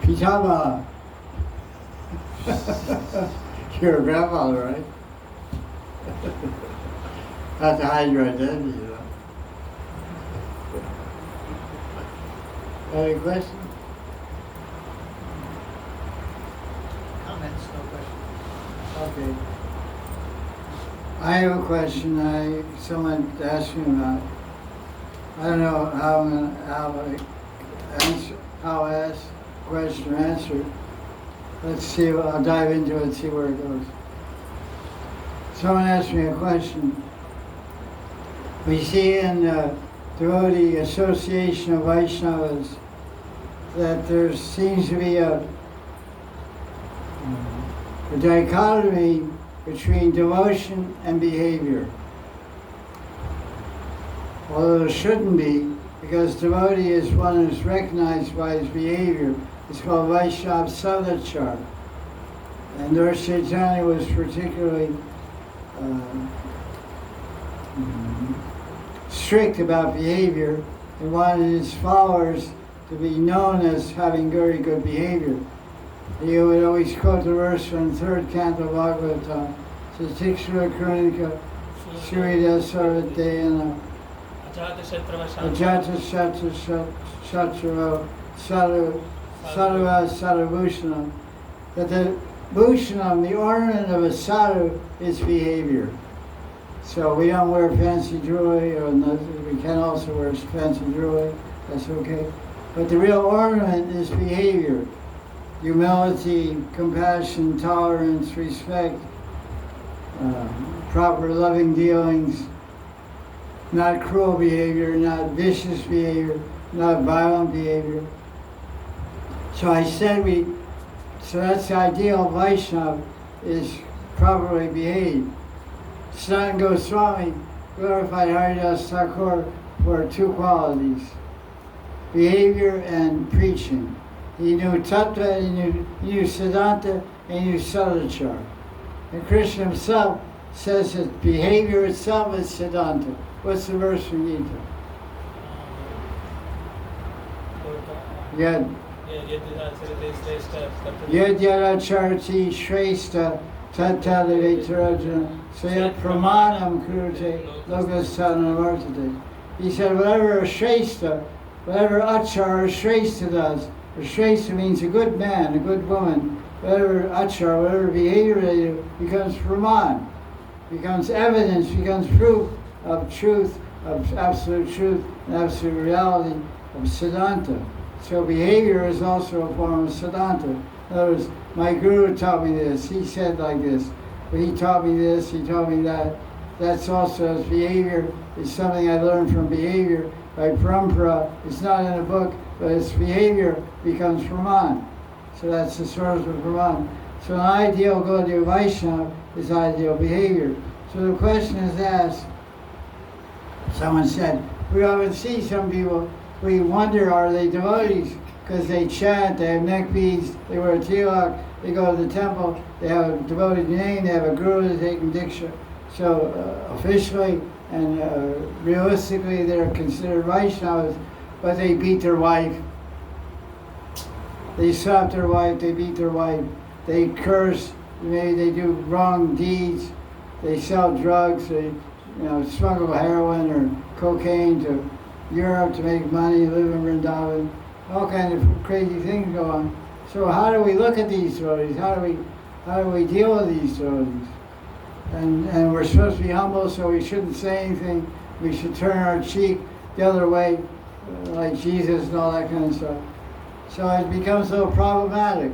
Pitama. You're a grandfather, right? Have to hide your identity, you know. Any questions? Comments, no questions. Okay. I have a question. Someone asked me about. I don't know how I ask question or answer. Let's see. I'll dive into it and see where it goes. Someone asked me a question. We see in the devotee association of Vaishnavas that there seems to be a dichotomy between devotion and behavior. Although there shouldn't be, because devotee is one who's recognized by his behavior. It's called Vaishnava sadhya. And Lord Chaitanya was particularly strict about behavior and wanted his followers to be known as having very good behavior. He would always quote the verse from the third canto of Bhagavatam. Satikshra Krunika Surya Sarvatayana Ajata Shatra Sarva Sarabhushanam. That the bhushanam, the ornament of a sadhu, is behavior. So we don't wear fancy jewelry, or we can also wear fancy jewelry, that's okay. But the real ornament is behavior. Humility, compassion, tolerance, respect, proper loving dealings, not cruel behavior, not vicious behavior, not violent behavior. So I said so that's the ideal Vaishnava, is properly behaved. Sanatana Goswami glorified Haridas Thakur for two qualities, behavior and preaching. He knew tattva, he knew siddhanta, and he knew sadhya. And Krishna himself says that behavior itself is siddhanta. What's the verse from Gita? Yad yada charati shrestha tattalivetarajana sayat pramanam kurute logasana vartate. He said whatever shrestha, whatever achar shrestha does, shrestha means a good man, a good woman, whatever achar, whatever behavior they do, becomes praman, becomes evidence, becomes proof of truth, of absolute truth and absolute reality, of siddhanta. So behavior is also a form of siddhanta. In other words, my guru taught me this, he said like this, but he taught me this, he taught me that. That's also as behavior is something I learned from behavior by parampara. It's not in a book, but its behavior becomes praman. So that's the source of praman. So an ideal Gaudiya Vaishnava is ideal behavior. So the question is asked, someone said, we often see some people, we wonder, are they devotees? Because they chant, they have neck beads, they wear a tilak, they go to the temple, they have a devoted name, they have a guru, they're taking diksha. So officially and realistically they're considered Vaishnavas, but they beat their wife. They slap their wife, they beat their wife, they curse, maybe they do wrong deeds, they sell drugs, they smuggle heroin or cocaine to Europe to make money, live in Vrindavan, all kinds of crazy things go on. So how do we look at these devotees? How do we deal with these devotees? And we're supposed to be humble, so we shouldn't say anything. We should turn our cheek the other way, like Jesus and all that kind of stuff. So it becomes a little problematic.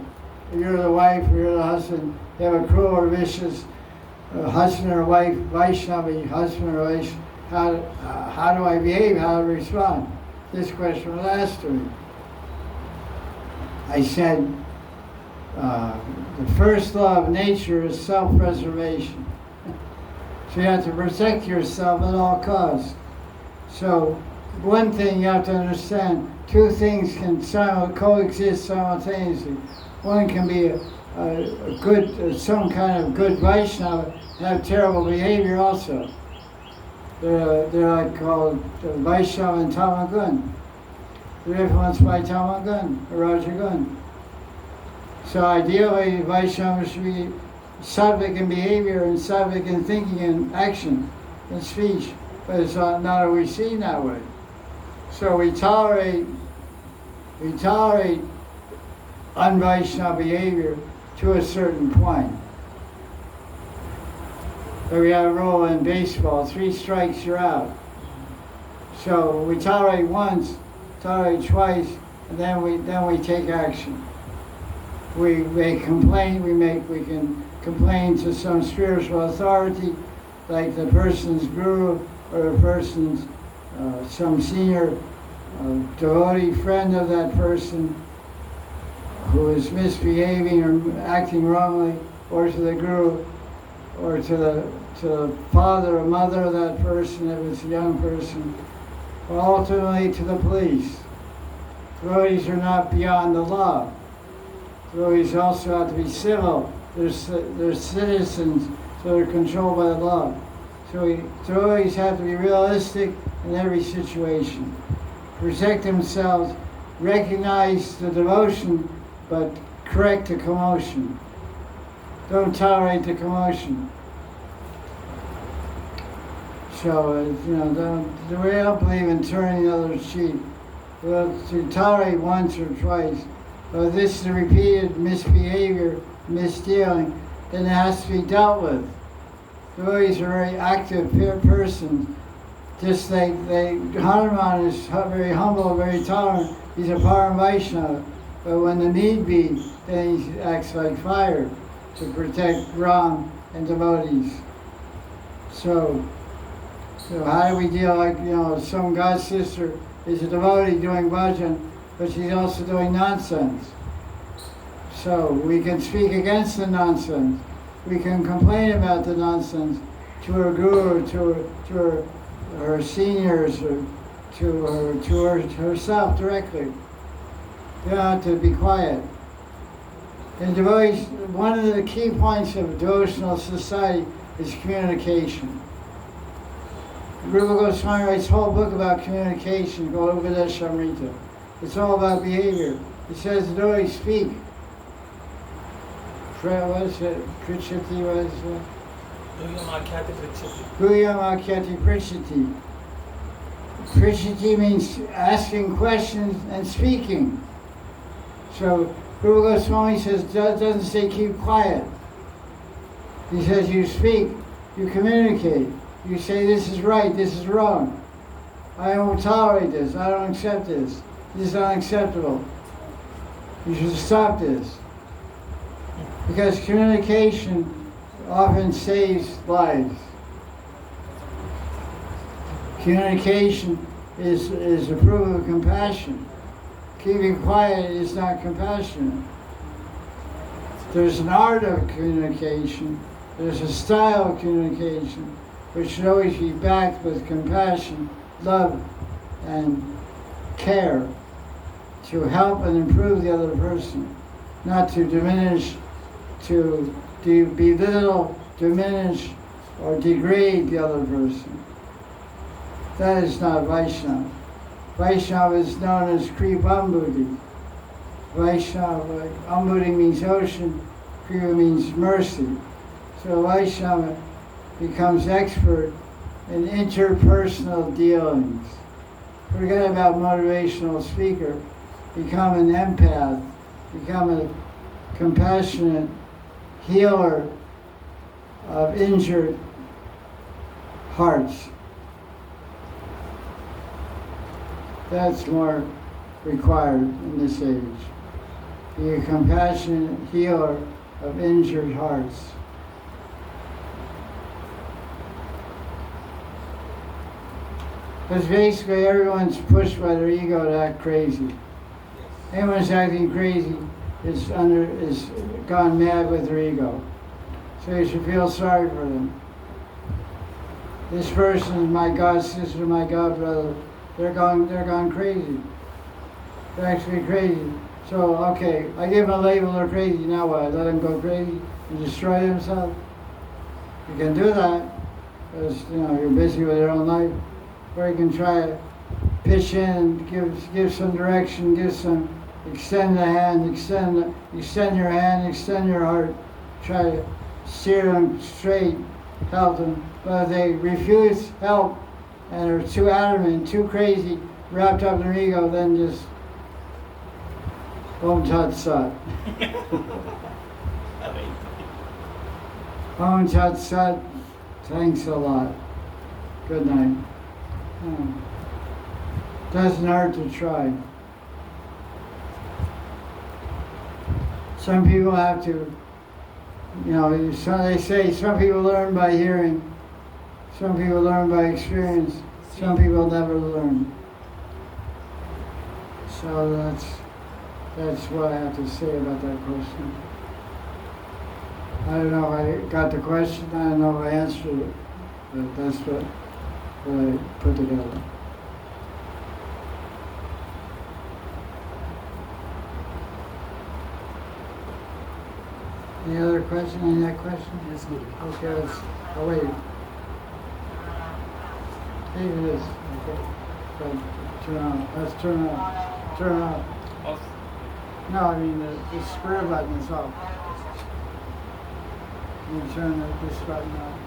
If you're the wife or you're the husband, you have a cruel or vicious husband or wife, Vaishnava, husband or wife, how do I behave? How do I respond? This question was asked to me. I said, the first law of nature is self-preservation. So you have to protect yourself at all costs. So one thing you have to understand, two things can coexist simultaneously. One can be a good, some kind of good Vaishnava and have terrible behavior also. They're like called Vaishnava and Tamagun. they're influenced by Tamagun or Rajagun. So ideally, Vaishnava should be sattvic in behavior and sattvic in thinking and action and speech, but it's not always seen that way. So we tolerate un-Vaishnava behavior to a certain point. So we have a rule in baseball, 3 strikes, you're out. So we tolerate once, tolerate twice, and then we take action. We make complaint, we can complain to some spiritual authority, like the person's guru or the person's some senior devotee friend of that person who is misbehaving or acting wrongly, or to the guru, or to the father or mother of that person if it's a young person, or ultimately to the police. Devotees are not beyond the law. Devotees also have to be civil. They're citizens, so they're controlled by the law. So devotees have to be realistic in every situation. Protect themselves, recognize the devotion, but correct the commotion. Don't tolerate the commotion. So, the way I don't believe in turning the other cheek. Well, to tolerate once or twice, but if this is a repeated misbehavior, misdealing, then it has to be dealt with. Devotees are very active persons. Just like Hanuman is very humble, very tolerant. He's a Param Vaishnava. But when the need be, then he acts like fire to protect Ram and devotees. So how do we deal, some god sister is a devotee doing bhajan, but she's also doing nonsense. So we can speak against the nonsense. We can complain about the nonsense to her guru, to her seniors, or to herself directly. You don't have to be quiet. In devotees, one of the key points of devotional society is communication. Rupa Goswami writes a whole book about communication called Upadeshamrita. It's all about behavior. It says the devotees speak. What is it? Prichati, what is it? Guyamakhyati Prichati. Prichati means asking questions and speaking. So Rupa Goswami says, doesn't say keep quiet. He says you speak, you communicate. You say this is right, this is wrong. I don't tolerate this, I don't accept this. This is unacceptable. You should stop this. Because communication often saves lives. Communication is a proof of compassion. Keeping quiet is not compassionate. There's an art of communication, there's a style of communication, which should always be backed with compassion, love, and care to help and improve the other person, not to diminish, to belittle, diminish, or degrade the other person. That is not Vaishnava. Vaishnava is known as Kripa Ambudhi. Vaishnava, Ambudhi means ocean, Kripa means mercy. So Vaishnava becomes expert in interpersonal dealings. Forget about motivational speaker. Become an empath. Become a compassionate healer of injured hearts. That's more required in this age. Be a compassionate healer of injured hearts. Because basically everyone's pushed by their ego to act crazy. Anyone who's acting crazy is gone mad with their ego. So you should feel sorry for them. This person is my god sister, my god brother. They're gone crazy. They're actually crazy. So okay, I give them a label, they're crazy. Now what? I let them go crazy and destroy themselves? You can do that because you're busy with your own life. Or you can try it pitch in, give some direction, extend the hand, extend your hand, extend your heart. Try to steer them straight, help them. But if they refuse help and are too adamant, too crazy, wrapped up in their ego, then just Om Tat Sat. Om Tat Sat. Thanks a lot. Good night. Doesn't hurt to try. Some people have to, so they say some people learn by hearing, some people learn by experience, some people never learn. So that's what I have to say about that question. I don't know if I got the question, I don't know if I answered it, but that's what I put together. Any other question? Any other question? Yes, Guru. Okay, I'll wait. Here it is. Okay. So, turn on. Let's turn on. Turn on. Off. No, I mean the square button is off. You turn this button on.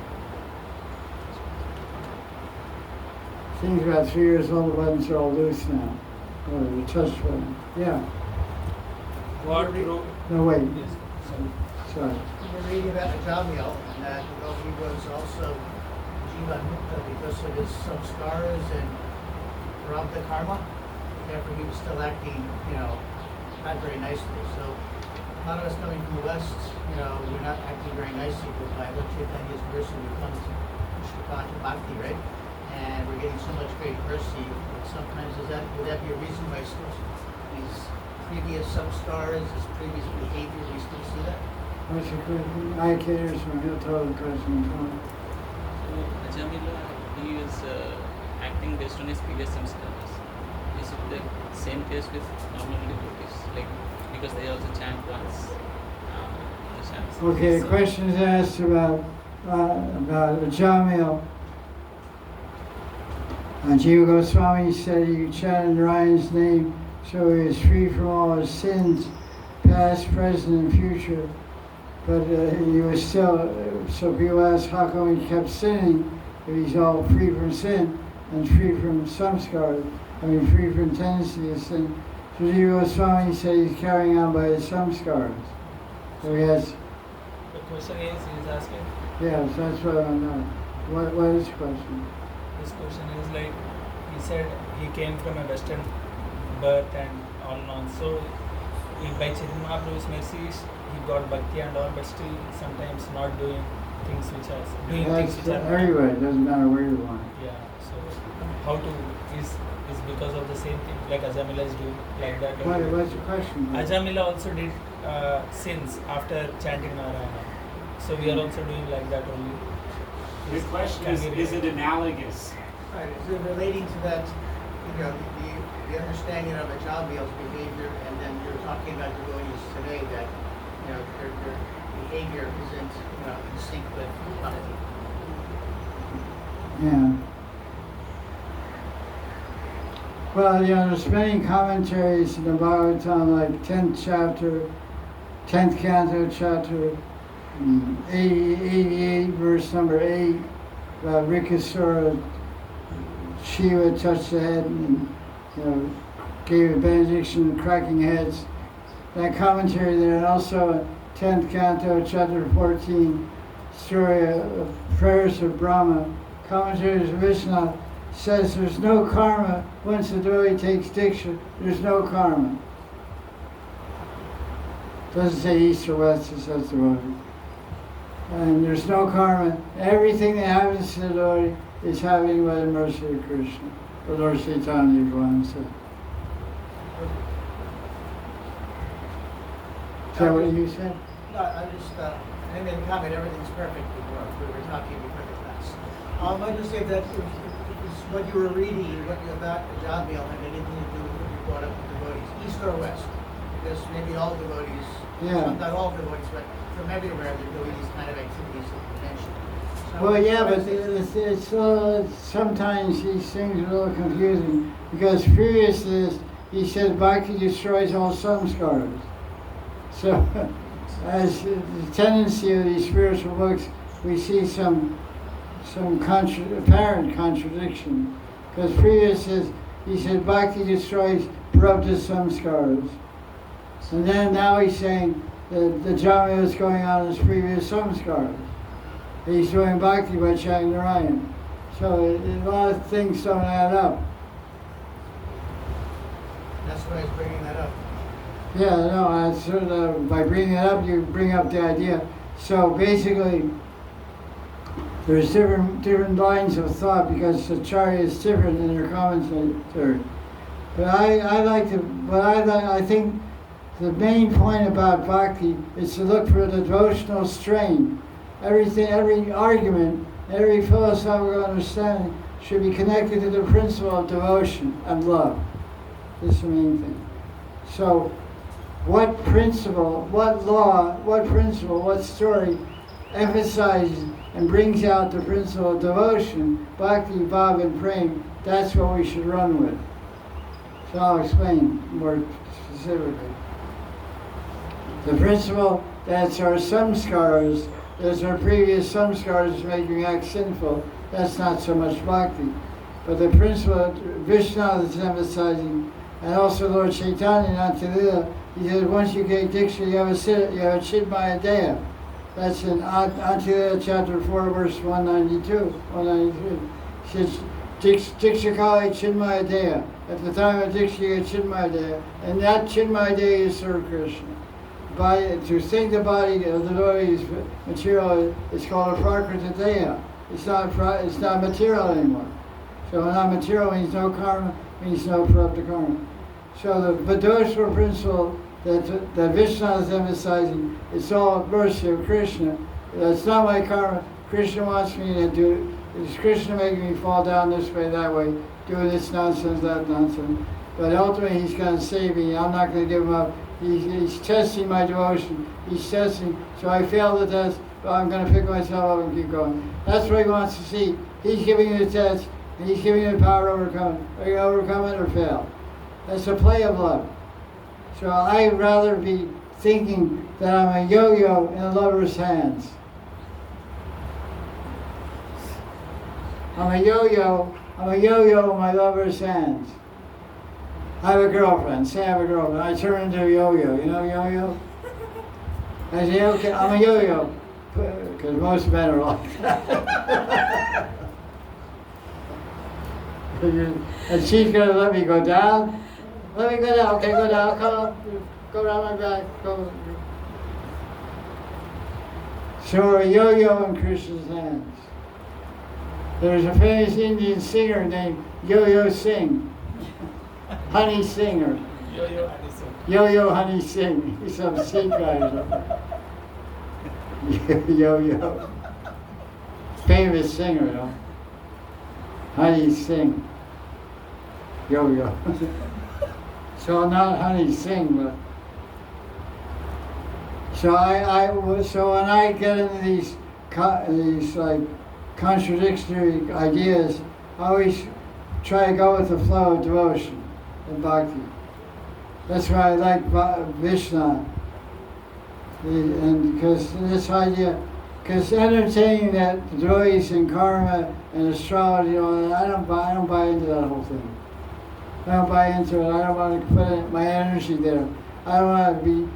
Things about 3 years old, the buttons are all loose now. Oh, the touch button. Yeah. What? No, wait. Yes. Sorry. We were reading about Ajamil, and that he was also Jivan Mukta because of his samskaras and Prarabdha karma. Therefore, he was still acting, not very nicely. So, a lot of us coming from the West, we're not acting very nicely, but by Lord Chaitanya's mercy, we come to Shrikanta Bhakti, right? And we're getting so much great mercy. But sometimes would that be a reason why these previous samskaras, his previous behavior, we still see that? What's your question? I can't answer. He'll tell the question. So, Ajamila, he is acting based on his previous samskaras. Is it the same case with normal devotees? Like, because they also chant once. Okay, the question is asked about Ajamil. Jiva Goswami said he chanted Narayan's name so he was free from all his sins, past, present, and future. But he was still, so people ask how come he kept sinning if he's all free from sin and free from samskara, free from tendency to sin. So Jiva Goswami said he's carrying on by his samskaras. So he has... The question is, he is asking? Yes, that's what I know. What is the question? This question is like, he said he came from a Western birth and all on. So, by Chaitanya Mahaprabhu's mercies, he got bhakti and all, but still sometimes not doing things which are things which are everywhere. It doesn't matter where you are. Yeah. So how to is because of the same thing like Ajamila is doing like that. What's the question? Ajamila also did sins after chanting Narayana. So we are also doing like that only. The question is it analogous? Right, is it relating to that, the understanding of Ajamil's behavior, and then you're talking about devotees today that, their behavior isn't, in sync with bhakti. Yeah. Well, there's many commentaries in the Bhagavatam, like 10th chapter, 10th canto, chapter 88, verse number 8, about Rikasura, Shiva touched the head and gave a benediction, cracking heads. That commentary there, and also 10th canto, chapter 14, story of prayers of Brahma. Commentaries of Vishnu says there's no karma once the devotee takes diksha. There's no karma. Doesn't say east or west, it says devotee. And there's no karma. Everything that happens to the devotee is happening by the mercy of Krishna. Or Lord Chaitanya, if you want to say. Is that what you said? No, I just, I made a comment, everything's perfect before, we were talking before the class. I just say that what you were reading, about Ajamil had anything to do with what you brought up with devotees, east or west? Because maybe all devotees, Yeah. not all devotees, but from everywhere they're doing these kind of activities that you mentioned. So Well, yeah, but sometimes these things are a little confusing because previous to this, he said Bhakti destroys all samskaras. So, as the tendency of these spiritual books, we see some apparent contradiction. Because previous is, he said Bhakti destroys prarabdha samskaras. And then now he's saying that the jhana is going on as previous samskaras. He's doing Bhakti by chanting Narayan. So a lot of things don't add up. That's why he's bringing that up. Yeah, no, I sort of, by bringing it up, you bring up the idea. So basically, there's different lines of thought because the Acharya is different in their commentary. But I think the main point about Bhakti is to look for the devotional strain. Every argument, every philosophical understanding should be connected to the principle of devotion and love. This is the main thing. So, what principle, what law, what principle, what story emphasizes and brings out the principle of devotion, bhakti, bhav, and prem, that's what we should run with. So I'll explain more specifically. The principle that's our samskaras, that's our previous samskaras making act sinful, that's not so much bhakti. But the principle Vishnu is emphasizing, and also Lord Chaitanya in Antilila, he said once you get diksha, you have a chidmaya deha. That's in Antilila chapter 4, verse 192, 193. He says, diksha kali chidmaya deha. At the time of diksha, you get chidmaya deha. And that chidmaya deha is Sri Krishna. To think the body of the devotee's material is called a prakrita deha. It's not material anymore. So not material means no karma, means no prarabdha karma. So the devotional principle that Vishnu is emphasizing, it's all mercy of Krishna. It's not my karma. Krishna wants me to do it. It's Krishna making me fall down this way, that way, doing this nonsense, that nonsense. But ultimately he's going to save me. I'm not going to give him up. He's testing my devotion. He's testing. So I failed the test, but I'm going to pick myself up and keep going. That's what he wants to see. He's giving you the test, and he's giving you the power to overcome it. Are you going to overcome it or fail? That's a play of love. So I'd rather be thinking that I'm a yo-yo in a lover's hands. I'm a yo-yo in my lover's hands. I have a girlfriend. Say I have a girlfriend. I turn into a yo-yo. You know yo-yo? I say, okay, I'm a yo-yo. Because most men are like that. And she's going to let me go down. Let me go down. Okay, go down. Come up. Go down my back. Go. So a yo-yo in Krishna's hands. There's a famous Indian singer named Yo-Yo Singh. Honey Singer. Yo-Yo Honey Singh. Yo-Yo Honey Singh. He's some Sikh guy or something. Yo-Yo. Famous singer, you know. Honey Singh. Yo-Yo. So not Honey Singh, but so when I get into these like contradictory ideas, I always try to go with the flow of devotion and bhakti. That's why I like Vishnu, and because this idea, because entertaining that the devotees and karma and astrology, you know, I don't buy into that whole thing. I don't buy into it. I don't want to put my energy there. I don't want to be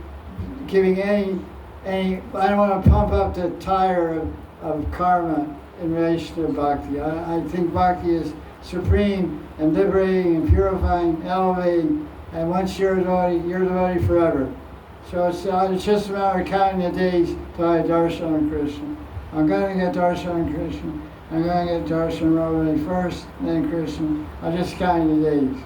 giving any. I don't want to pump up the tire of karma in relation to bhakti. I think bhakti is supreme and liberating and purifying, elevating, and once you're a devotee forever. So it's just a matter of counting the days till I darshan on Krishna. I'm going to get darshan on Krishna. I'm going to get darshan Radha first, then Krishna. I'm just counting the days.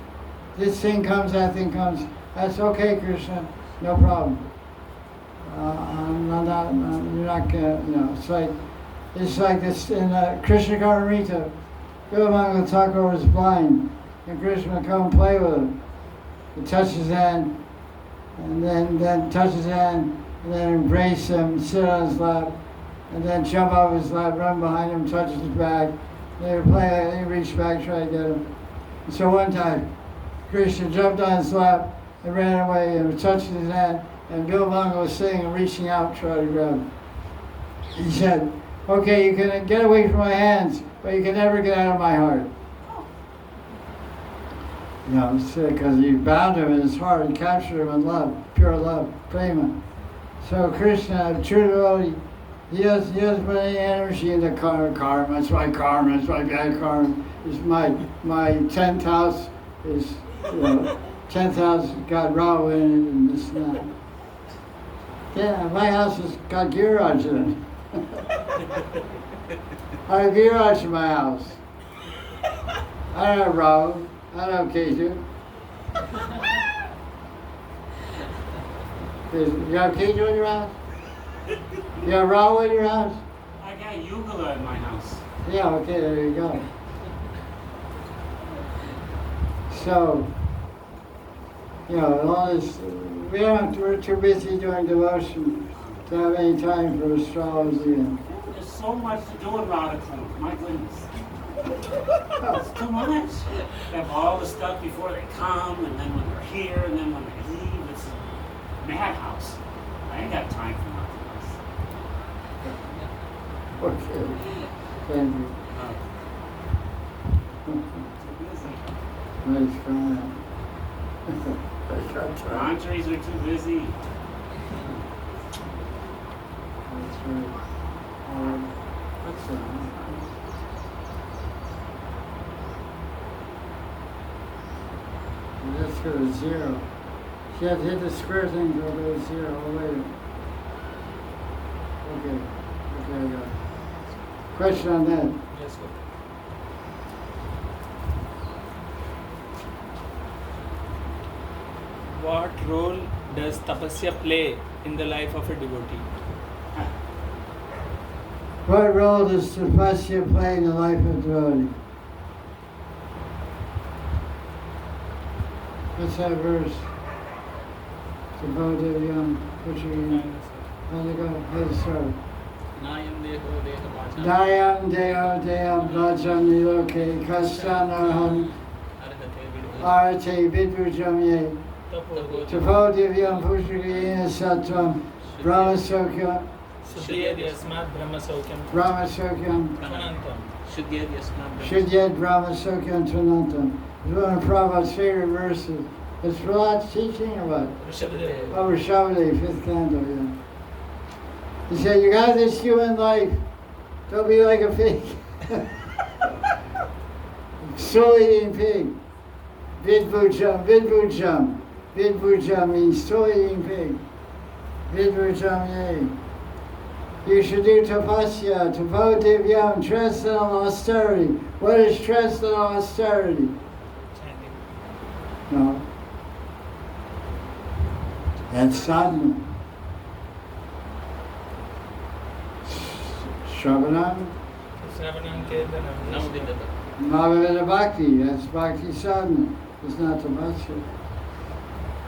This thing comes, that thing comes. That's okay, Krishna. No problem. You're not gonna, you know. It's like this in Krishna Karamita. Vilamangal Thakur was blind, and Krishna would come and play with him. He touch his hand, and then touch his hand, and then embrace him, sit on his lap, and then jump off his lap, run behind him, touch his back. They were playing, they reached back, try to get him. And so one time, Krishna jumped on his lap and ran away and touched his hand, and Bilbanga was sitting and reaching out, trying to grab him. He said, okay, you can get away from my hands, but you can never get out of my heart. You know, because he bound him in his heart and captured him in love, pure love, prema. So Krishna, a true devotee, he doesn't put any energy into karma. It's my karma, it's my bad karma. It's my 10th house is, 10th house got Rahu in it and this and that. Yeah, my house has got Giraj in it. I have Giraj in my house. I don't have Rahu. I don't have Ketu. You have Ketu in your house? You have Rahu in your house? I got Yugala in my house. Yeah, okay, there you go. So, all this, we're too busy doing devotion to have any time for astrology. There's so much to do in Radha Kunda, my goodness. It's too much. They have all the stuff before they come, and then when they're here, and then when they leave. It's a madhouse. I ain't got time for nothing else. Okay, thank you. Nice comment. Entrees are too busy. That's right. What's that? Let's go to 0. She had to hit the square thing to go to 0. Oh, wait. Okay, I got it. Question on that. Yes, sir. What role does tapasya play in the life of a devotee? What role does tapasya play in the life of a devotee? What's that verse? Devotees, what you mean? How's it go? How's it start? Nayam deho deha vacham. Dayam deo deyam vajam niloke kastanaham arate vidvujam ye tapodivyam pushakayena sattvam brahmasokyam Shuddhyad yasmat brahmasokyam brahmasokyam anantam. Shuddhyad yasmat Shuddhyad brahmasokyam tvanantam. It's one of Prabhupada's favorite verses. It's Prabhupada's teaching about Rishabhadeva. over Shavali, 5th canto, yeah. He said, you got this human life, don't be like a pig. Soul eating pig. Vidvujam, vidvujam. Vidvujam means soul eating pig. Vidvujam ye. You should do tapasya, tapodivyam, transcendental austerity. What is transcendental austerity? No. That's sadhana. Shravanam, Shravanam Kirtanam. Namadindata. Mahaveda Bhakti, that's Bhakti sadhana. It's not tapasya.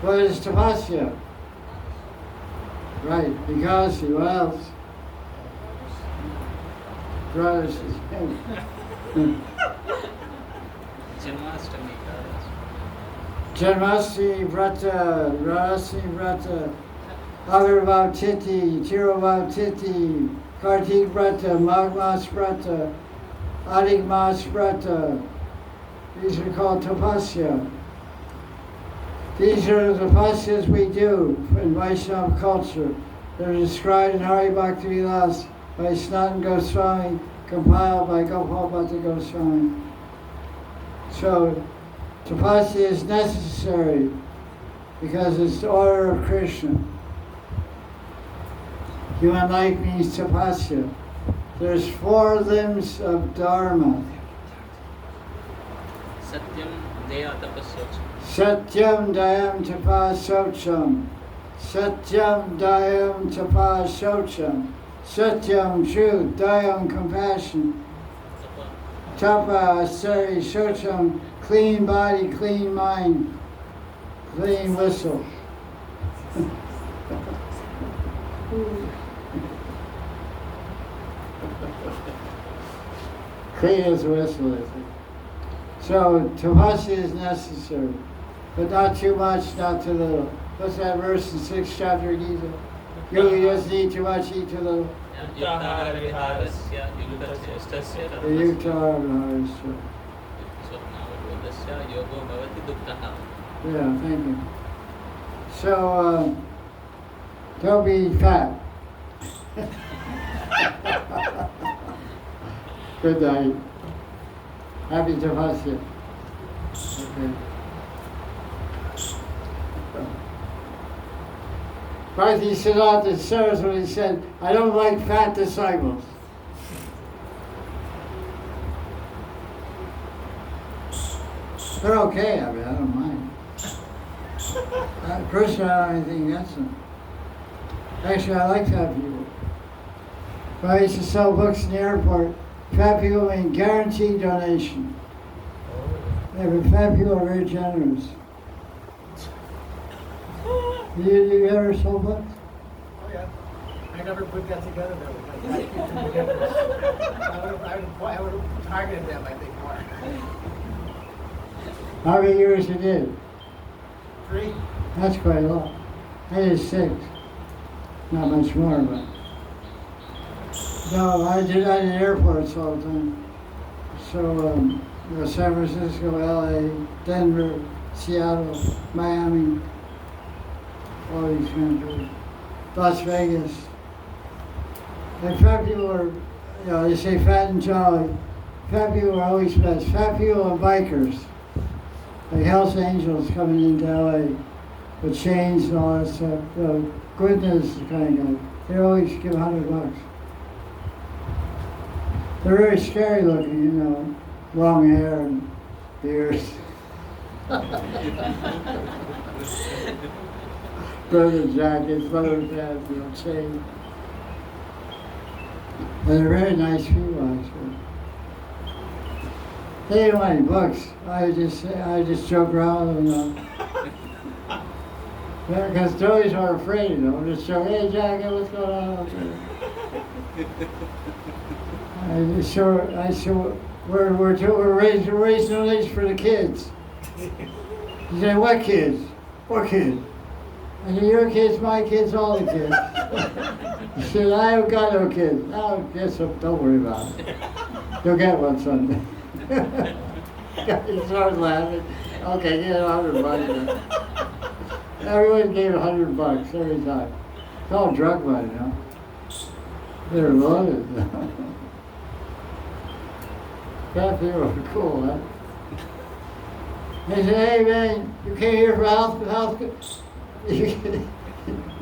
What is tapasya? Right, because what else? Brothers, Janmashtami. Janmashtami Vrata, Rasi Vrata, Agarvav Titi, Tiruvav Titi, Kartik Vrata, Magmas Vrata, Adhik Vrata. These are called tapasya. These are the tapasyas we do in Vaishnava culture. They're described in Hari Bhakti Vilas by Sanatana Goswami, compiled by Gopal Goswami. So, tapasya is necessary because it's the order of Krishna. Human life means tapasya. There's 4 limbs of Dharma. Satyam deya tapasya. Satyam dayam tapasocham. Satyam dayam tapasocham. Satyam truth, dayam compassion. Tapa austerity, socham clean body, clean mind, clean whistle. Clean as a whistle, I think. So tapasya is necessary, but not too much, not too little. What's that verse in 6th chapter of Gita? You doesn't eat too much, eat too little. Yuktahara viharasya yuktasya The yukta is true. Swapnavodasya yogo bhavati duktaha. Yeah, thank you. So, don't be fat. Good night. Happy tapasya. Okay. Bharati Siddhanta Saraswati said, I don't like fat disciples. They're okay, I mean, I don't mind. Personally, I don't have anything against them. Actually, I like fat people. When I used to sell books in the airport, fat people mean guaranteed donation. Yeah, but fat people are very generous. You ever sold books? Oh yeah. I never put that together though. I would have targeted them, I think, more. How many years you did? 3. That's quite a lot. I did 6. Not much more, but. No, I did airports all the time. So, San Francisco, LA, Denver, Seattle, Miami, all these countries, Las Vegas. And fat people are, they say fat and jolly. Fat people are always best. Fat people are bikers. Like Hells Angels coming into LA with chains and all that stuff. Goodness kind of guy. They always give $100. They're very scary looking, long hair and beards. Leather jackets, leather pants, chain. But they're very nice people, actually. They didn't want any books. I just joke around with them. Because toys are afraid, Just show, hey, Jack, what's going on? I show, we're raising donations for the kids. He said, what kids? What kids? I said, your kids, my kids, all the kids. He said, I haven't got no kids. Oh, guess don't worry about it. You'll get one someday. He started laughing. Okay, get $100 then. Everyone gave $100 every time. It's all drug money, They're loaded. Fat people are cool, huh? They said, hey man, you came here for health you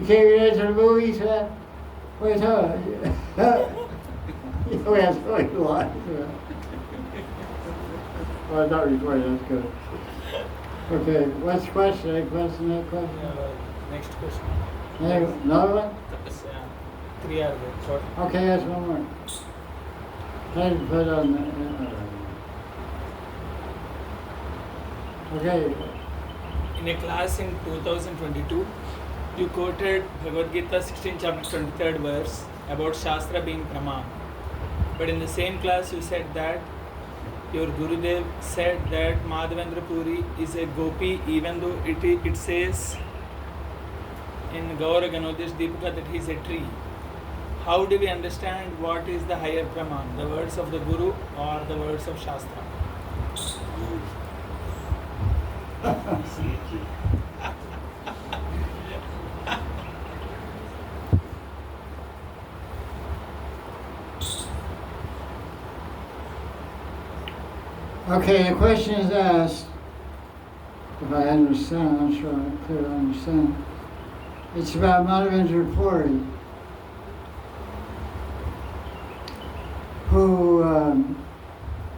came here to the movies, man? What are you talking about? We have so many lives, Well, it's not recorded, that's good. Okay, what's the question? Any question, that question? Next question. Another one? Yeah. 3 are there. Short. Okay, that's one more. I didn't put on the, okay. In a class in 2022, you quoted Bhagavad Gita 16 chapter 23rd verse about Shastra being Praman. But in the same class you said that your Gurudev said that Madhavendra Puri is a gopi, even though it says in Gaura Ganodesh Deepika that he is a tree. How do we understand what is the higher Praman, the words of the Guru or the words of Shastra? Okay, the question is asked, if I understand, I'm sure I clearly understand. It's about Madhavendra Puri, who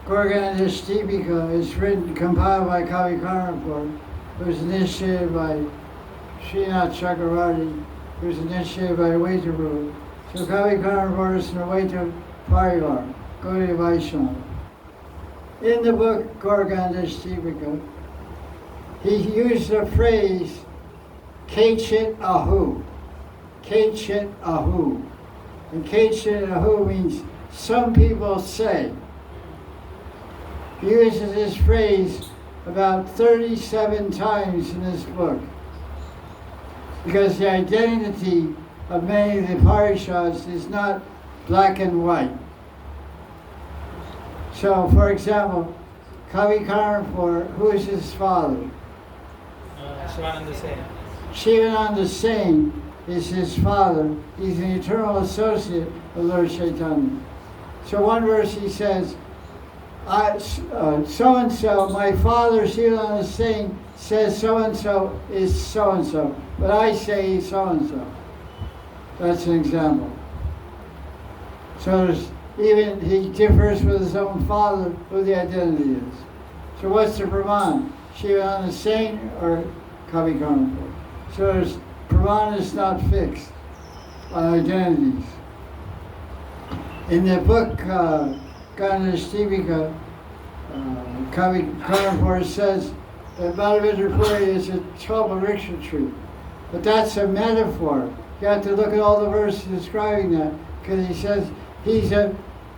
Gorganadesh Deepika is written, compiled by Kavi Karnapur, who's initiated by Srinath Chakravarti, who's initiated by Waitaru. So Kavi Karnapur is an Waita Parivar, Gaudiya Vaisnava. In the book Gorganadesh Deepika, he used the phrase Kachit Ahu. Kachit Ahu. And Kachit Ahu means some people say. He uses this phrase about 37 times in this book. Because the identity of many of the parishads is not black and white. So, for example, Kavi Karnapur, who is his father? Shivananda Sen. Shivananda Sen is his father. He's an eternal associate of Lord Chaitanya. So one verse he says, so-and-so, my father Shivananda Sen says so-and-so is so-and-so, but I say he's so-and-so. That's an example. So even he differs with his own father who the identity is. So what's the Praman? Shivananda Sen or Kavi Karnapur? So Praman is not fixed on identities. In the book Ganesh Divika, Kavi Karnapur says that Madhavendra Puri is a 12 rickshaw tree. But that's a metaphor. You have to look at all the verses describing that, because he says he's a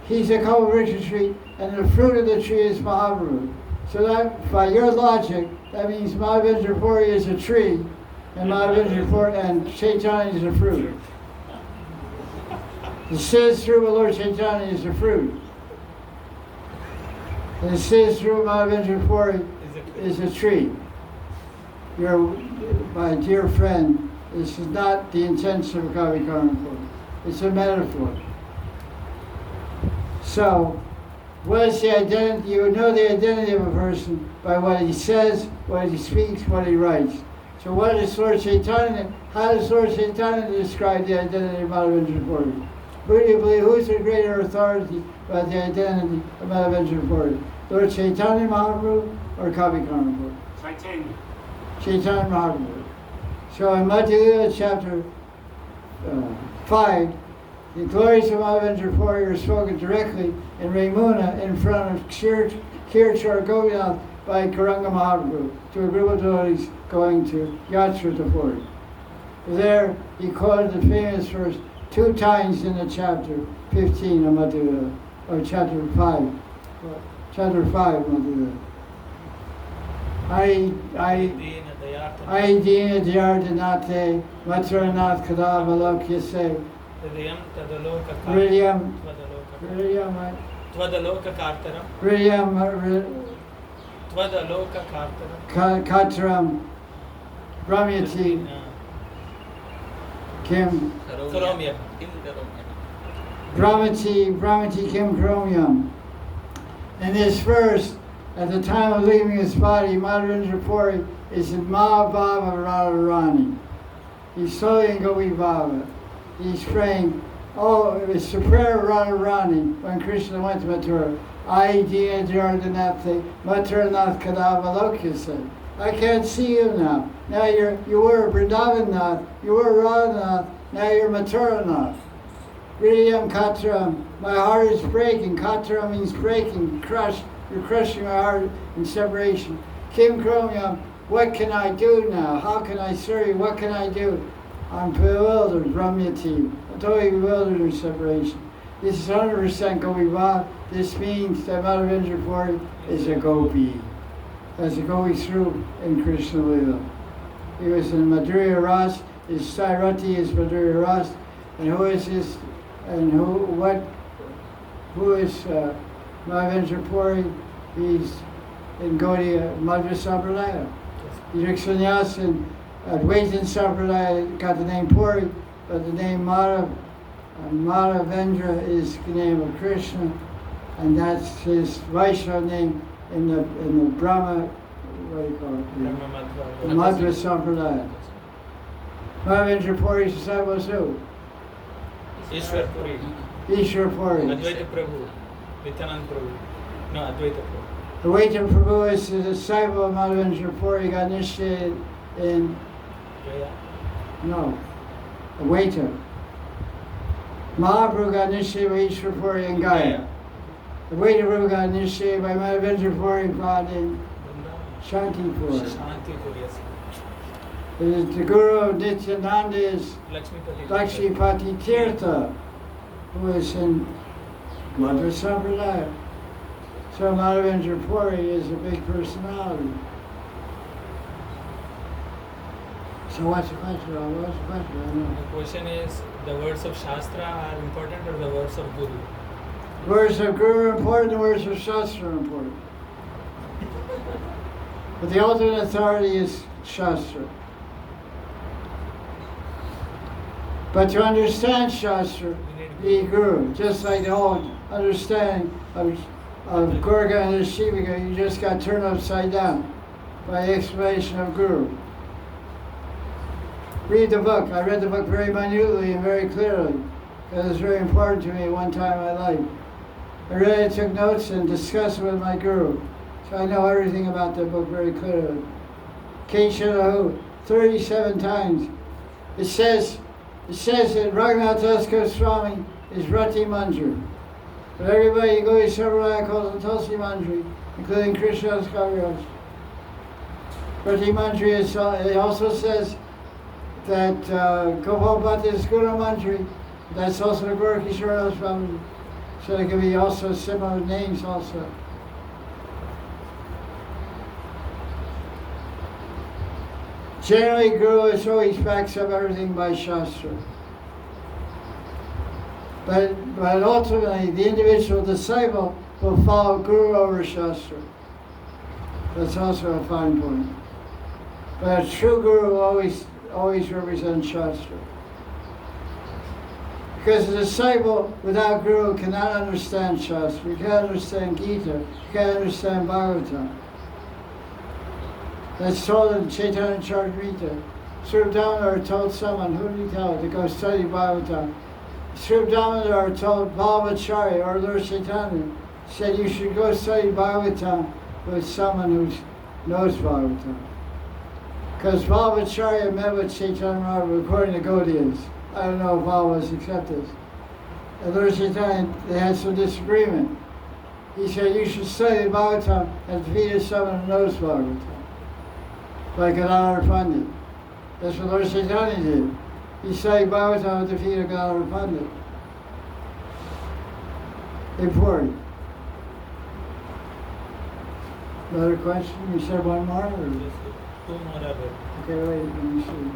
Kalpavriksha tree, and the fruit of the tree is Mahaprabhu. So that, by your logic, that means Madhavendra Puri is a tree, and Madhavendra Puri and Chaitanya is a fruit. The siddhis through the Lord Chaitanya is a fruit. And the siddhis through Madhavendra Puri is a tree. My dear friend, this is not the intention of Kavi Karnapur. It's a metaphor. So, what is the identity? You know the identity of a person by what he says, what he speaks, what he writes. So what is Lord Chaitanya? How does Lord Chaitanya describe the identity of Madhavendra Puri? Who do you believe? Who's the greater authority about the identity of Madhavendra Puri? Lord Chaitanya Mahaprabhu or Kavi Karnapur? Chaitanya. Chaitanya Mahaprabhu. So in Madhya chapter 5, the glories of Madhavendra Puri are spoken directly in Ramuna in front of Kirchar Govinath by Karanga Mahaprabhu to a group of devotees going to Yatra to Puri. There he quoted the famous verse 2 times in the chapter 15 of Madhya, or chapter 5. Chapter 5 Madhya. I dina dhyardanate matranath kadavalokyase Hridayam tadaloka Hridayam Tvadaloka kartaram Tvadaloka kartaram Katram Brahmyati Kim Karomya. Brahmati Kim Kromyam. In this verse, at the time of leaving his body, Madhavendra Puri is in Mahabhava Radharani. He's slowly in Gopi Bhava. He's praying, it's the prayer of Radharani when Krishna went to Mathura. I dina jardanath maturanath kadavalokyase. I can't see you now. Now you were Vrindavanath, you were Radhanath, now you're Mathuranath. Hridayam Katram, my heart is breaking. Katram means breaking, crushed. You're crushing my heart in separation. Kim Kromyam, what can I do now? How can I serve you? What can I do? I'm bewildered, Brahmyati. I'm totally bewildered in separation. This is 100% Gopi Bhava. This means that Madhavendra Puri is a Gopi. As a Gopi through in Krishna Lila. He was in Madhurya Ras, his Sairati is Madhurya Ras, and who is this, and who is Madhavendra Puri? He's in Gaudiya Madhva Sampradaya. He's Sannyas in Advaitin Sampradaya, got the name Puri, but the name Madhavendra is the name of Krishna, and that's his Vaishnava name in the Brahma, what do you call it? The Madhva Sampradaya. Madhavendra Puri's disciples who? Ishwar Puri. Ishwar Puri. Advaita Prabhu. Nityananda Prabhu. No, Advaita Prabhu. Advaita Prabhu is the disciple of Madhavendra Puri. He got initiated in Advaita. Mahaprabhu got initiated by Ishwar Puri in Gaya. Advaita Prabhu got initiated by Madhavendra Puri in Shantipur. Shantipur, yes. The guru of Nityananda is Lakshmipati Tirtha, who is in Madhva Sampradaya. So Madhavendra Puri is a big personality. So what's the question? What's the question? I don't know. The question is, the words of Shastra are important or the words of Guru? Words of Guru are important, the words of Shastra are important. But the ultimate authority is Shastra. But to understand Shastra, you need Guru. Just like the whole understanding of Gorga and the Shivika, you just got turned upside down by the explanation of Guru. Read the book. I read the book very minutely and very clearly, because it was very important to me at one time in my life. I read it, took notes, and discussed it with my Guru. So I know everything about that book very clearly. Keshadahu, 37 times. It says that Raghunath Das Goswami is Rati Manjari. But everybody in Gaudiya Sampradaya calls him Tulsi Manjari, including Krishnadas Kaviraj. Rati Manjari is, it also says that Gopal Bhatta is Guru Manjari. That's also the Guru Kishore Swami. So there could be also similar names also. Generally, Guru always backs up everything by Shastra. But ultimately, the individual disciple will follow Guru over Shastra. That's also a fine point. But a true Guru always represents Shastra. Because a disciple without Guru cannot understand Shastra, you cannot understand Gita, you cannot understand Bhagavatam. That's told in Chaitanya Charitamrita. Sri Damodar told someone, who did he tell, to go study Bhagavatam? Sri Damodar told Balabhacharya or Lord Chaitanya, said you should go study Bhagavatam with someone who knows Bhagavatam. Because Balabhacharya met with Chaitanya Maharaj according to Gaudiyas. I don't know if all was accepted. And Lord Chaitanya, they had some disagreement. He said you should study Bhagavatam at the feet of someone who knows Bhagavatam. Like Gadadhar Pandit. That's what Lord Chaitanya did. He studied Bhagavatam at the feet of Gadadhar Pandit. Important. Another question? You said one more? Or? Two more are there. Okay, wait, let me see.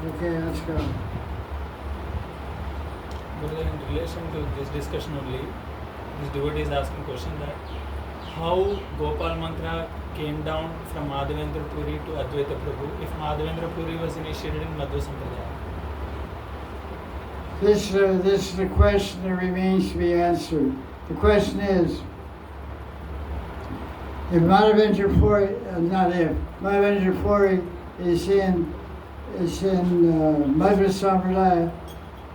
Okay, let's go. But in relation to this discussion only, this devotee is asking question that how Gopal mantra came down from Madhavendra Puri to Advaita Prabhu if Madhavendra Puri was initiated in Madhva Sampradaya. This is the question that remains to be answered. The question is, if Madhavendra Puri, Madhavendra Puri is in Madhva Sampradaya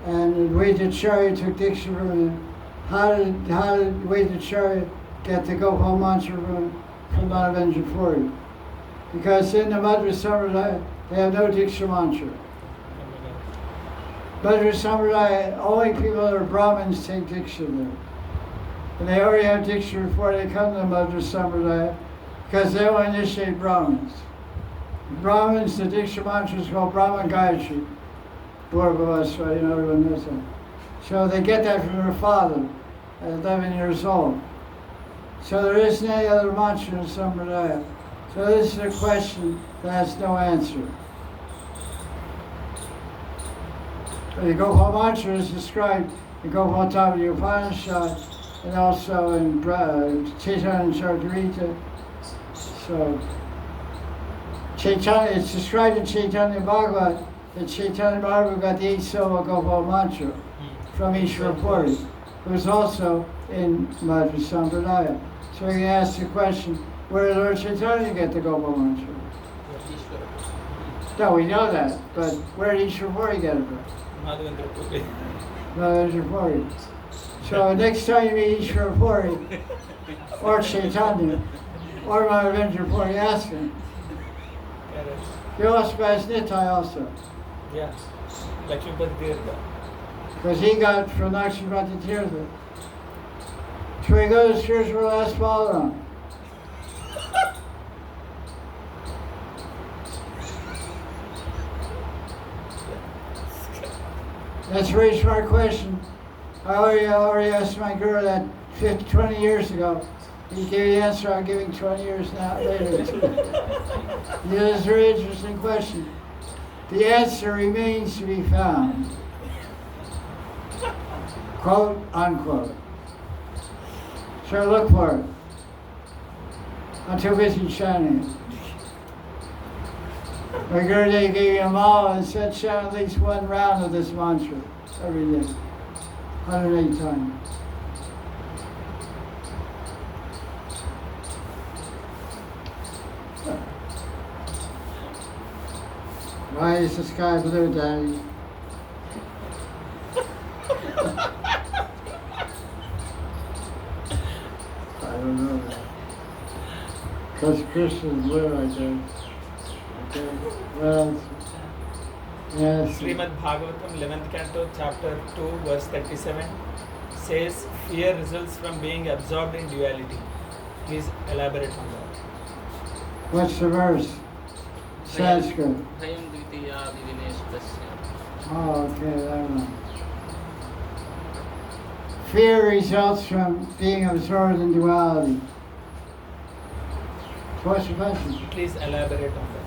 and Advaitacharya took Diksha from him, how did Advaitacharya get the Gopal mantra from Madhavendra Puri? Because in the Madhva Sampradaya, they have no Diksha mantra. Madhva Sampradaya, only people that are Brahmins take Diksha there. And they already have Diksha before they come to Madhva Sampradaya, because they will initiate Brahmins. Brahmins, the Diksha mantra is called Brahman Gayatri. Bhurabhavasva, everyone knows that. So they get that from their father at 11 years old. So there isn't any other mantra in Sampradaya. So this is a question that has no answer. The Gopal mantra is described in Gopal Tavati Upanishad and also in Chaitanya Charitamrita. So Chaitanya, it's described in Chaitanya Bhagavat that Chaitanya Maharaj got the 8 syllable Gopal mantra from Ishvara Puri, who was also in Madhva Sampradaya. So we can ask the question, where did Lord Chaitanya get the Gopal mantra? No, we know that, but where did Ishvara Puri get it from? Madhavendra Puri. Madhavendra Puri. So next time you meet Ishvara Puri, or Chaitanya, or Madhavendra Puri, ask him. You also ask Nitai also. Yeah, Lakshmipati Tirtha. Because he got from Lakshmipati Tirtha. So we go to spiritual last Balaram. That's a very smart question. I already asked my guru that 20 years ago. He gave the answer I'm giving 20 years now later. This is a very interesting question. The answer remains to be found. Quote, unquote. So look for it. I'm too busy chanting it. My Gurudev gave me a mala and said chant at least one round of this mantra every day. 108 times. Why is the sky blue, Daddy? I don't know that. Because Krishna's blue, I think. Okay. Well, yes. Srimad Bhagavatam, 11th canto, chapter 2, verse 37 says, fear results from being absorbed in duality. Please elaborate on that. What's the verse? Sanskrit. Bhayam dvitiya vivineshtasya. Oh, okay, that one. Fear results from being absorbed in duality. So what's the question? Please elaborate on that.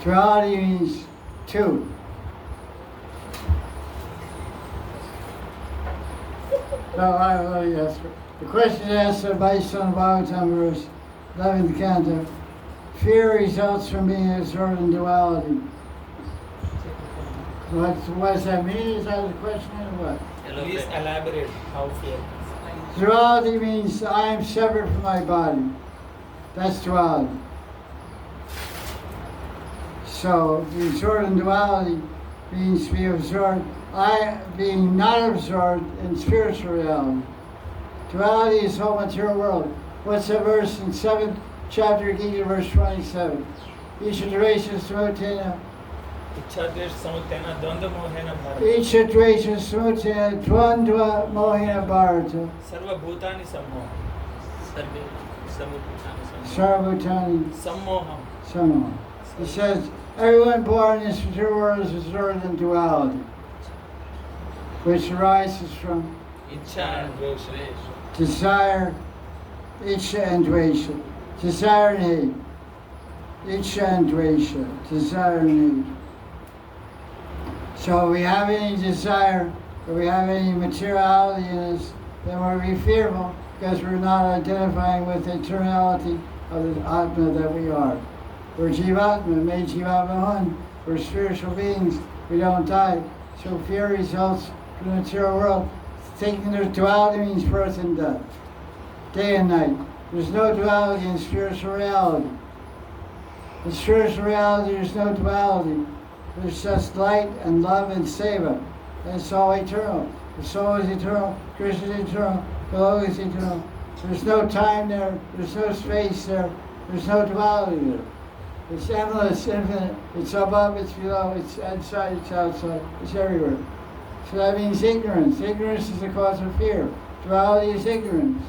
Duality means two. So yes. The question is asked based on Bhagavatam verse 11th canto. Fear results from being absorbed in duality. What does that mean? Is that the question or what? Please elaborate how fear. Duality means I am separate from my body. That's duality. So, being absorbed in duality means to be absorbed, being not absorbed in spiritual reality. Duality is the whole material world. What's the verse in 7th chapter of Gita, verse 27? Each iteration is samutena. Each situation is samutena dvandva mohina bharata. Sarva bhutani sammoha. Sarva bhutani Sammoham. sammoha. He says, everyone born in this material world is absorbed in duality, which arises from Ichha and dvesha. desire, Ichha and dvesha. Desire and hate. Ichha and dvesha. Desire and hate. So if we have any desire, or we have any materiality in us, then we'll be fearful because we're not identifying with the eternality of the Atma that we are. We're Jivatma, made Jivatma one. We're spiritual beings. We don't die. So fear results from the material world. Thinking there's duality means birth and death. Day and night. There's no duality in spiritual reality. In spiritual reality, there's no duality. There's just light and love and seva. And it's all eternal. The soul is eternal. Krishna is eternal. The Lord is eternal. There's no time there. There's no space there. There's no duality there. It's endless, infinite. It's above, it's below, it's inside, it's outside. It's everywhere. So that means ignorance. Ignorance is the cause of fear. Duality is ignorance.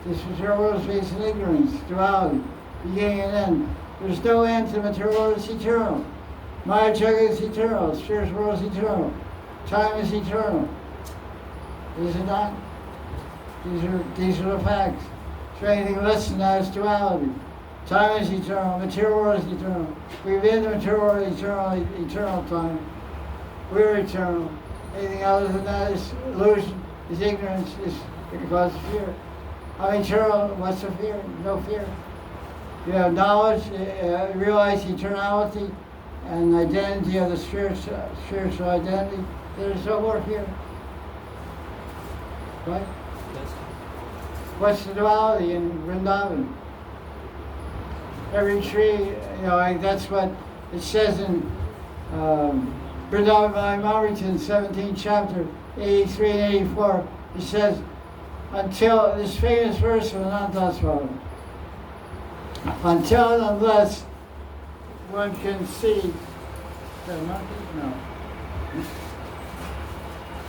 This material world is based on ignorance. Duality. Beginning and end. There's no end to the material world. It's eternal. Maya Jagat is eternal. Spiritual world is eternal. Time is eternal. Is it not? These are the facts. So anything less than that is duality. Time is eternal. Material world is eternal. We've been in the material world eternal time. We're eternal. Anything other than that is illusion, is ignorance, is the cause of fear. I'm eternal. What's the fear? No fear. You have knowledge, realize eternality and identity of the spiritual identity. There's no more fear. Right? What's the duality in Vrindavan? Every tree, that's what it says in Vrindavan Maharaj, 17th chapter, 83 and 84. It says, until, this famous verse from Ananta Swami, until and unless one can see, is that a monkey? No.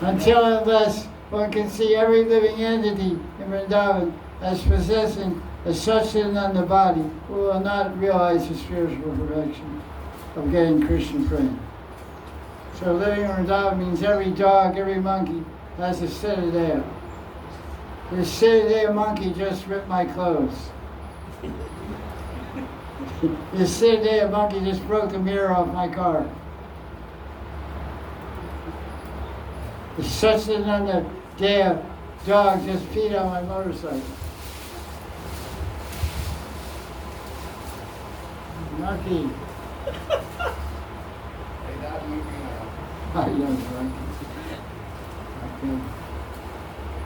Until and unless one can see every living entity in Vrindavan as possessing a Satchidananda body, we will not realize the spiritual perfection. of getting Krishna prema. So living in Vrindavan means every dog, every monkey has a siddhanta. This siddhanta monkey just ripped my clothes. This siddhanta monkey just broke the mirror off my car. The Satsang dog just peed on my motorcycle. Monkey. I know, monkey. Okay.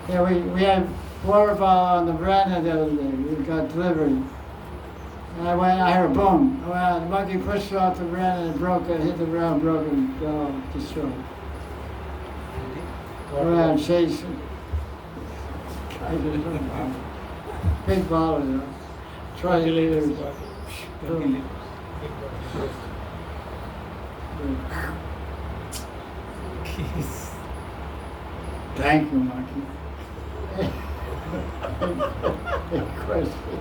Yeah, we had waterfall on the veranda the other day. We got delivered. And I heard a boom. I went out, the monkey pushed it off the veranda and broke it, hit the ground, broke it, and got all destroyed. Around chasing. Big bottle, you know. Try to leave it. Keys. Thank you, monkey. Big question.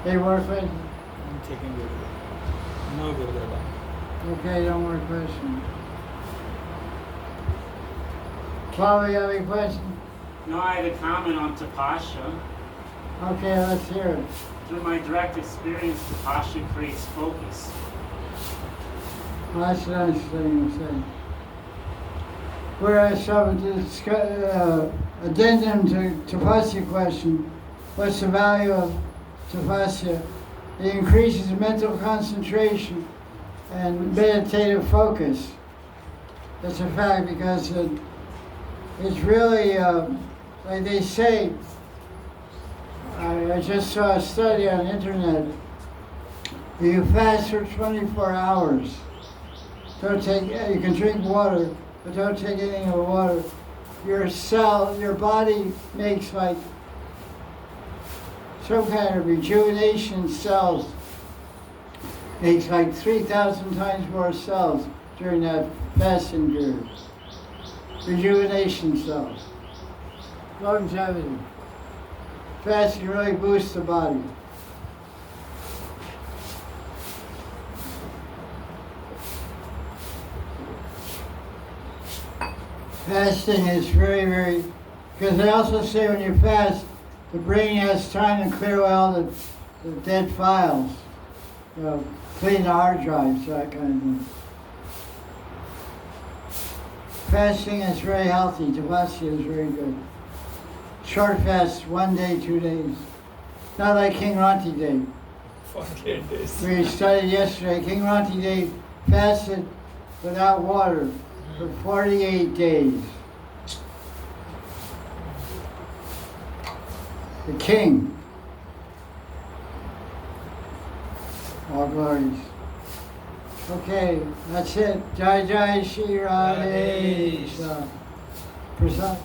Hey, Warford? I'm checking Guru. No Guru Dada. Okay, no more questions. Paul, you have any questions? No, I had a comment on tapasya. Okay, let's hear it. Through my direct experience, tapasya creates focus. Well, that's what I'm saying. Whereas some addendum to tapasya question, what's the value of tapasya? It increases mental concentration and meditative focus. That's a fact because it's really, like they say, I just saw a study on the internet. If you fast for 24 hours, don't take, you can drink water, but don't take anything of the water. Your body makes like some kind of rejuvenation cells, makes like 3,000 times more cells during that fasting period. Rejuvenation cells. Longevity. Fasting really boosts the body. Fasting is very, because they also say when you fast, the brain has time to clear all the dead files, you know, clean the hard drives, that kind of thing. Fasting is very healthy. Tapasya is very good. Short fast, 1 day, 2 days. Not like King Ranti Day. 48 days. We studied yesterday. King Ranti Day fasted without water for 48 days. The king. All glories. Okay, that's it. Jaya Jaya Sri Radhe. Prasad.